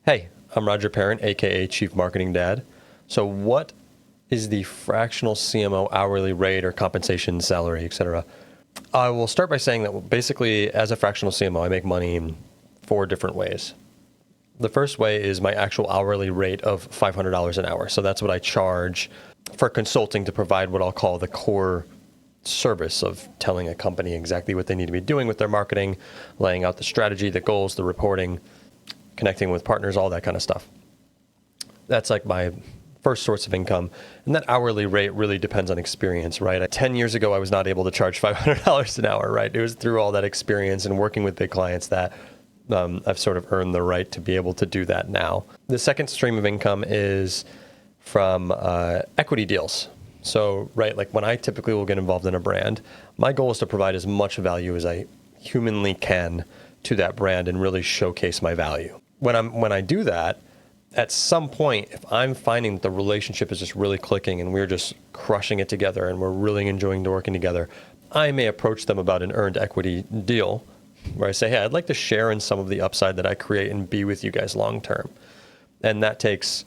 Hey, I'm Roger Parent, aka Chief Marketing Dad. So what is the fractional CMO hourly rate or compensation, salary, etc.? I will start by saying that basically as a fractional CMO, I make money in 4 different ways. The first way is my actual hourly rate of $500 an hour. So that's what I charge for consulting to provide what I'll call the core service of telling a company exactly what they need to be doing with their marketing, laying out the strategy, the goals, the reporting, connecting with partners, all that kind of stuff. That's like my first source of income. And that hourly rate really depends on experience, right? 10 years ago, I was not able to charge $500 an hour, right? It was through all that experience and working with big clients that I've sort of earned the right to be able to do that now. The second stream of income is from equity deals. So, right, like when I typically will get involved in a brand, my goal is to provide as much value as I humanly can to that brand and really showcase my value. When I do that, at some point, if I'm finding that the relationship is just really clicking and we're just crushing it together and we're really enjoying working together, I may approach them about an earned equity deal where I say, hey, I'd like to share in some of the upside that I create and be with you guys long term. And that takes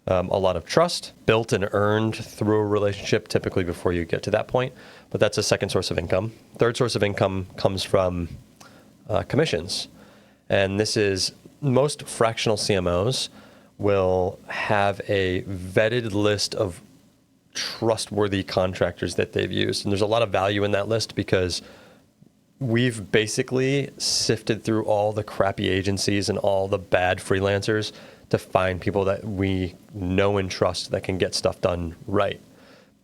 a lot of trust built and earned through a relationship, typically before you get to that point. But that's a second source of income. Third source of income comes from commissions. And this is most fractional CMOs will have a vetted list of trustworthy contractors that they've used. And there's a lot of value in that list because we've basically sifted through all the crappy agencies and all the bad freelancers to find people that we know and trust that can get stuff done right.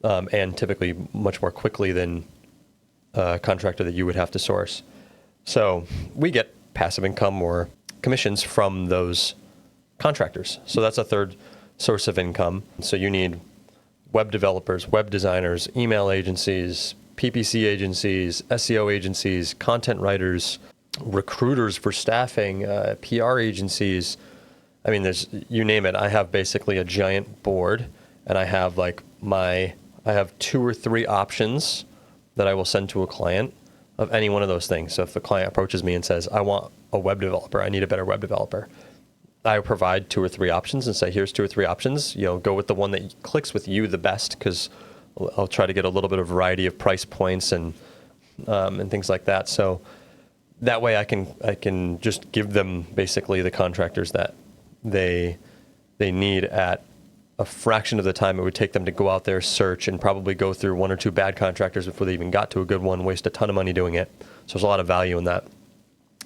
And typically much more quickly than a contractor that you would have to source. So we get passive income or commissions from those contractors. So that's a third source of income. So you need web developers, web designers, email agencies, PPC agencies, SEO agencies, content writers, recruiters for staffing, PR agencies. I mean, you name it. I have basically a giant board and I have I have 2 or 3 options that I will send to a client of any one of those things. So if the client approaches me and says, I want a web developer, I need a better web developer, I provide 2 or 3 options and say, here's 2 or 3 options. Go with the one that clicks with you the best, because I'll try to get a little bit of variety of price points and things like that. So that way I can just give them basically the contractors that they need at a fraction of the time it would take them to go out there, search, and probably go through 1 or 2 bad contractors before they even got to a good one, waste a ton of money doing it. So there's a lot of value in that.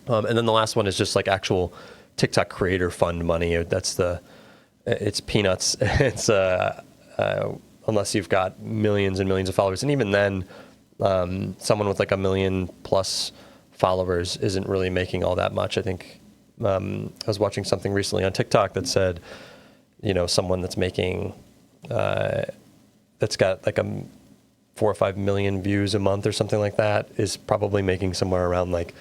And then the last one is just like actual TikTok creator fund money. It's peanuts. It's unless you've got millions and millions of followers. And even then, someone with like 1 million plus followers isn't really making all that much. I think I was watching something recently on TikTok that said, someone that's making, that's got like 4 or 5 million views a month or something like that is probably making somewhere around like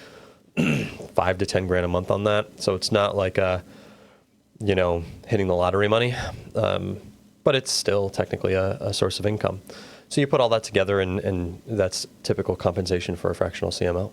5 to 10 grand a month on that. So it's not like hitting the lottery money, but it's still technically a source of income. So you put all that together and that's typical compensation for a fractional CMO.